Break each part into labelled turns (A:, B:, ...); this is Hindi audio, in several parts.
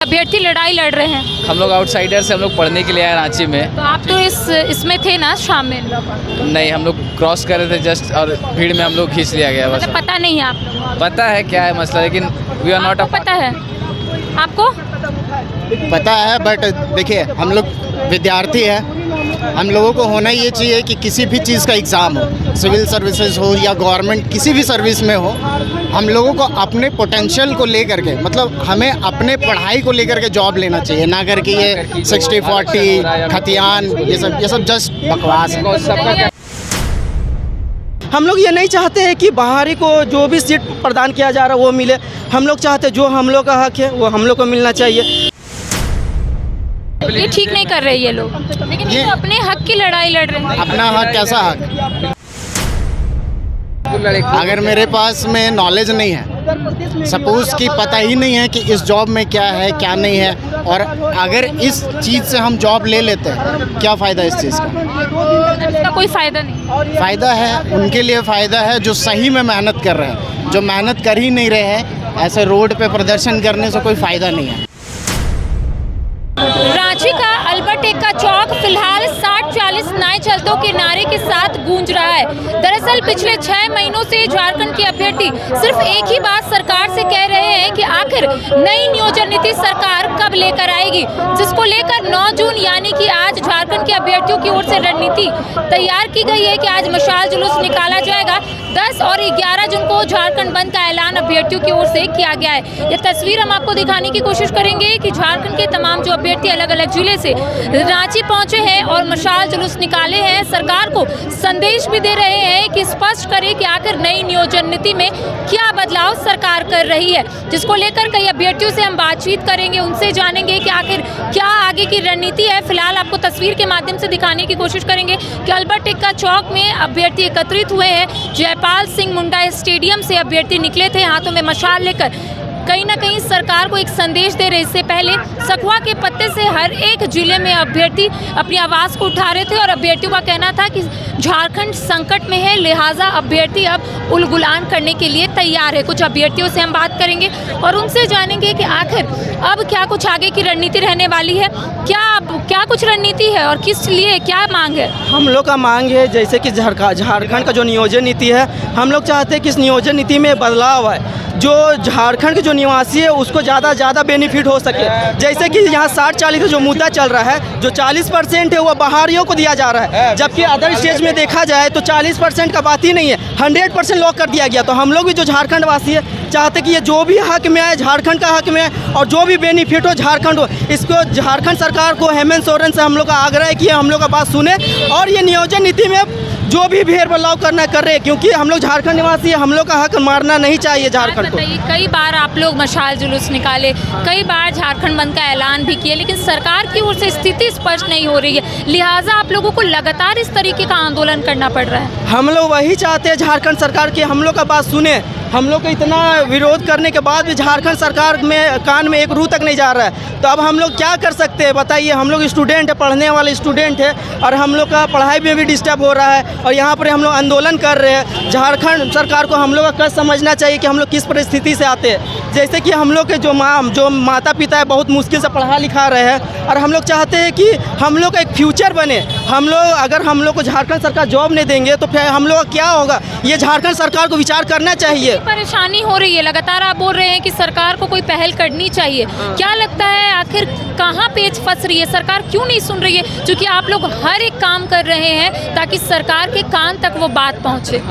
A: अभ्यर्थी लड़ाई लड़ रहे हैं।
B: हम लोग आउटसाइडर से हम लोग पढ़ने के लिए आए रांची में।
A: तो आप तो इसमें थे ना शामिल?
B: नहीं, हम लोग क्रॉस कर रहे थे जस्ट, और भीड़ में हम लोग खींच लिया गया बस।
A: मतलब पता नहीं है आप लोग?
B: पता है क्या है मसला, लेकिन वी आर नॉट।
A: पता है आपको?
C: पता है, बट देखिए हम लोग विद्यार्थी हैं, हम लोगों को होना ये चाहिए कि किसी भी चीज़ का एग्ज़ाम हो, सिविल सर्विसेज हो या गवर्नमेंट किसी भी सर्विस में हो, हम लोगों को अपने पोटेंशियल को लेकर के, मतलब हमें अपने पढ़ाई को लेकर के जॉब लेना चाहिए, ना करके ये 60-40 खतियान ये सब जस्ट बकवास है।
B: सबका क्या
D: हम लोग ये नहीं चाहते हैं कि बाहरी को जो भी सीट प्रदान किया जा रहा है वो मिले। हम लोग चाहते हैं जो हम लोग का हक है वो हम लोग को मिलना चाहिए।
A: ये ठीक नहीं कर रहे ये लोग, लेकिन ये तो अपने हक की लड़ाई लड़ रहे हैं।
C: अपना हक कैसा हक? अगर मेरे पास में नॉलेज नहीं है, सपोज़ कि पता ही नहीं है कि इस जॉब में क्या है क्या नहीं है, और अगर इस चीज़ से हम जॉब ले लेते हैं, क्या फ़ायदा इस चीज़ का?
A: इसका कोई फ़ायदा नहीं।
C: फ़ायदा है उनके लिए, फ़ायदा है जो सही में मेहनत कर रहे हैं। जो मेहनत कर ही नहीं रहे हैं, ऐसे रोड पे प्रदर्शन करने से कोई फ़ायदा नहीं है।
A: रांची का अल्बर्ट एक्का चौक फिलहाल 60-40 नए चलतों के नारे के साथ गूंज रहा है। दरअसल पिछले 6 महीनों से झारखंड के अभ्यर्थी सिर्फ एक ही बात सरकार से कह रहे हैं कि आखिर नई नियोजन नीति सरकार कब लेकर आएगी, जिसको लेकर 9 जून यानी कि आज झारखंड के अभ्यर्थियों की ओर से रणनीति तैयार की गई है कि आज मशाल जुलूस निकाला जाएगा। 10 और 11 जून को झारखंड बंद का ऐलान अभ्यर्थियों की ओर से किया गया है। ये तस्वीर हम आपको दिखाने की कोशिश करेंगे कि झारखंड के तमाम जो अभ्यर्थी अलग अलग जिले से रांची पहुंचे हैं और मशाल जुलूस निकाले हैं, सरकार को संदेश भी दे रहे हैं कि स्पष्ट करे कि आखिर नई नियोजन नीति में क्या बदलाव सरकार कर रही है, जिसको लेकर कई अभ्यर्थियों से हम बातचीत करेंगे, उनसे जानेंगे कि आखिर क्या आगे की रणनीति है। फिलहाल आपको तस्वीर के माध्यम से दिखाने की कोशिश करेंगे कि अल्बर्ट एक्का चौक में अभ्यर्थी एकत्रित हुए हैं। जयपाल सिंह मुंडा स्टेडियम से अभ्यर्थी निकले थे हाथों में मशाल लेकर, कहीं ना कहीं सरकार को एक संदेश दे रहे। इससे पहले सखुआ के पत्ते से हर एक जिले में अभ्यर्थी अपनी आवाज़ को उठा रहे थे और अभ्यर्थियों का कहना था कि झारखंड संकट में है, लिहाजा अभ्यर्थी अब उलगुलान करने के लिए तैयार है। कुछ अभ्यर्थियों से हम बात करेंगे और उनसे जानेंगे कि आखिर अब क्या कुछ आगे की रणनीति रहने वाली है, क्या कुछ रणनीति है और किस लिए क्या मांग है।
D: हम लोग का मांग है जैसे कि झारखंड का जो नियोजन नीति है, हम लोग चाहते हैं कि इस नियोजन नीति में बदलाव आए, जो झारखंड के जो निवासी है उसको ज़्यादा बेनिफिट हो सके। जैसे कि यहाँ 60-40 का जो मुद्दा चल रहा है, जो 40% है वो बाहरियों को दिया जा रहा है, जबकि अदर स्टेज में देखा जाए तो 40% का बात ही नहीं है, 100% लॉक कर दिया गया। तो हम लोग भी जो झारखंड वासी है चाहते कि ये जो भी हक में आए झारखंड का हक में आए, और जो भी बेनिफिट हो झारखंड हो, इसको झारखंड सरकार को हेमंत सोरेन से हम लोग का आग्रह है कि हम लोग का बात सुने और ये नियोजन नीति में जो भी भेड़ बदलाव करना कर रहे हैं, क्योंकि हम लोग झारखंड निवासी है, हम लोग का हक मारना नहीं चाहिए झारखंड को।
A: कई बार आप लोग मशाल जुलूस निकाले, कई बार झारखंड बंद का ऐलान भी किया, लेकिन सरकार की ओर से स्थिति स्पष्ट नहीं हो रही है, लिहाजा आप लोगों को लगातार इस तरीके का आंदोलन करना पड़ रहा है।
D: हम लोग वही चाहते हैं झारखंड सरकार की हम लोग का बात सुने। हम लोग को इतना विरोध करने के बाद भी झारखंड सरकार में कान में एक रू तक नहीं जा रहा है, तो अब हम लोग क्या कर सकते हैं बताइए। हम लोग स्टूडेंट है, पढ़ने वाले स्टूडेंट है, और हम लोग का पढ़ाई में भी डिस्टर्ब हो रहा है, और यहाँ पर हम लोग आंदोलन कर रहे हैं। झारखंड सरकार को हम लोग का कष्ट समझना चाहिए कि हम लोग किस परिस्थिति से आते हैं। जैसे कि हम लोग के जो माता पिता है बहुत मुश्किल से पढ़ा लिखा रहे हैं, और हम लोग चाहते हैं कि हम लोग का एक फ्यूचर बने। अगर हम लोग को झारखंड सरकार जॉब नहीं देंगे तो फिर हम लोग का क्या होगा, ये झारखंड सरकार को विचार करना चाहिए।
A: परेशानी हो रही है, लगातार आप बोल रहे हैं कि सरकार को कोई पहल करनी चाहिए। क्या लगता है आखिर कहाँ पेच फंस रही है, सरकार क्यों नहीं सुन रही है? क्योंकि आप लोग हर एक काम कर रहे हैं ताकि सरकार के कान तक वो बात पहुँचे।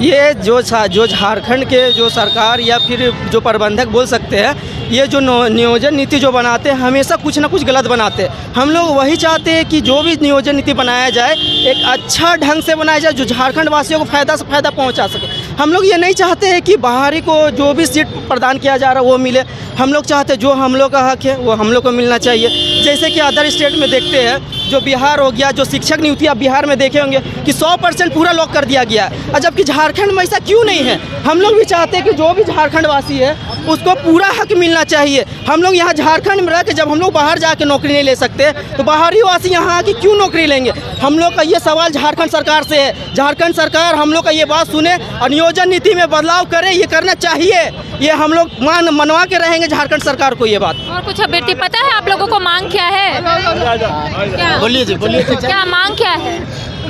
D: ये जो झारखंड के जो सरकार या फिर जो प्रबंधक बोल सकते हैं, ये जो नियोजन नीति जो बनाते हैं हमेशा कुछ ना कुछ गलत बनाते हैं। हम लोग वही चाहते हैं कि जो भी नियोजन नीति बनाया जाए एक अच्छा ढंग से बनाया जाए, जो झारखंड वासियों को फ़ायदा से फ़ायदा पहुंचा सके। हम लोग ये नहीं चाहते हैं कि बाहरी को जो भी सीट प्रदान किया जा रहा है वो मिले। हम लोग चाहते हैं जो हम लोग का हक है वो हम लोग को मिलना चाहिए। जैसे कि अदर स्टेट में देखते हैं जो बिहार हो गया, जो शिक्षक नियुक्ति आप बिहार में देखे होंगे कि 100% पूरा लॉक कर दिया गया है, और जबकि झारखंड में ऐसा क्यों नहीं है। हम लोग भी चाहते हैं कि जो भी झारखंड वासी है उसको पूरा हक मिलना चाहिए। हम लोग यहाँ झारखंड में रह के जब हम लोग बाहर जाके नौकरी नहीं ले सकते तो बाहरी वासी यहाँ आके क्यों नौकरी लेंगे। हम लोग का ये सवाल झारखंड सरकार से है। झारखंड सरकार हम लोग का ये बात सुने और नियोजन नीति में बदलाव करे, ये करना चाहिए। ये हम लोग मनवा के रहेंगे झारखंड सरकार को ये बात।
A: और कुछ अभ्यर्थी पता है आप लोगों को मांग क्या है? क्या
C: बोलिए जी, बोलिए।
A: क्या मांग क्या है?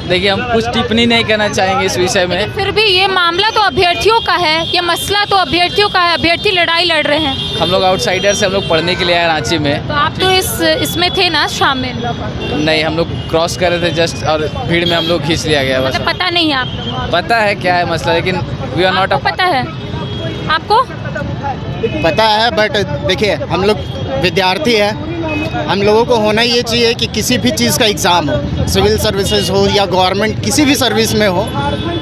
B: देखिए, हम कुछ टिप्पणी नहीं करना चाहेंगे इस विषय में।
A: फिर भी ये मामला तो अभ्यर्थियों का है, ये मसला तो अभ्यर्थियों का है, अभ्यर्थी लड़ाई लड़ रहे हैं।
B: हम लोग आउटसाइडर से हम लोग पढ़ने के लिए आए रांची में।
A: तो आप तो इसमें थे ना शामिल?
B: नहीं, हम लोग क्रॉस कर रहे थे जस्ट, और भीड़ में हम लोग खींच लिया गया बस।
A: मतलब पता नहीं है आप लोगों को?
B: पता है क्या है मसला, लेकिन वी आर नॉट।
A: आपको पता है? आपको
C: पता है, बट देखिए हम लोग विद्यार्थी हैं। हम लोगों को होना ये चाहिए कि किसी भी चीज़ का एग्ज़ाम हो, सिविल सर्विसेज हो या गवर्नमेंट किसी भी सर्विस में हो,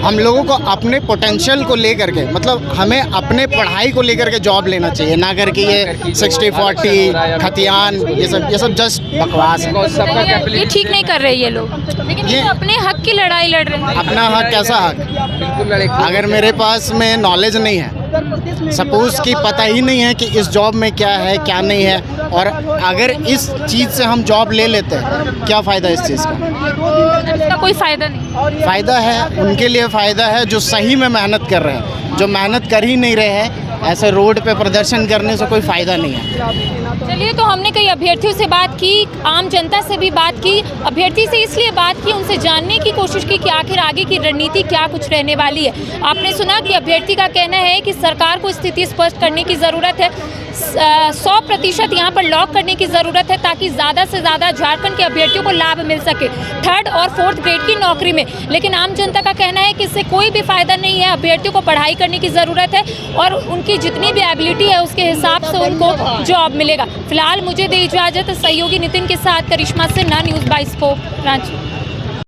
C: हम लोगों को अपने पोटेंशियल को लेकर के, मतलब हमें अपने पढ़ाई को लेकर के जॉब लेना चाहिए, ना करके ये 60-40 खतियान ये सब जस्ट बकवास है।
A: ये ठीक नहीं कर रहे ये लोग, लेकिन ये तो अपने हक की लड़ाई लड़ रहे हैं।
C: अपना हक कैसा हक? अगर मेरे पास में नॉलेज नहीं है, सपोज़ कि पता ही नहीं है कि इस जॉब में क्या है क्या नहीं है, और अगर इस चीज़ से हम जॉब ले लेते हैं, क्या फ़ायदा इस चीज़ का?
A: इसका कोई फ़ायदा नहीं।
C: फ़ायदा है उनके लिए, फ़ायदा है जो सही में मेहनत कर रहे हैं। जो मेहनत कर ही नहीं रहे हैं, ऐसे रोड पे प्रदर्शन करने से कोई फ़ायदा नहीं है।
A: चलिए, तो हमने कई अभ्यर्थियों से बात की, आम जनता से भी बात की। अभ्यर्थी से इसलिए बात की, उनसे जानने की कोशिश की कि आखिर आगे की रणनीति क्या कुछ रहने वाली है। आपने सुना कि अभ्यर्थी का कहना है कि सरकार को स्थिति स्पष्ट करने की ज़रूरत है, 100% यहाँ पर लॉक करने की ज़रूरत है, ताकि ज़्यादा से ज़्यादा झारखंड के अभ्यर्थियों को लाभ मिल सके 3rd और 4th ग्रेड की नौकरी में। लेकिन आम जनता का कहना है कि इससे कोई भी फ़ायदा नहीं है, अभ्यर्थियों को पढ़ाई करने की ज़रूरत है और उनकी जितनी भी एबिलिटी है उसके हिसाब से उनको जॉब मिलेगा। फिलहाल मुझे दे इजाज़त, सहयोगी नितिन के साथ करिश्मा सिन्हा, न्यूज़ 22 रांची।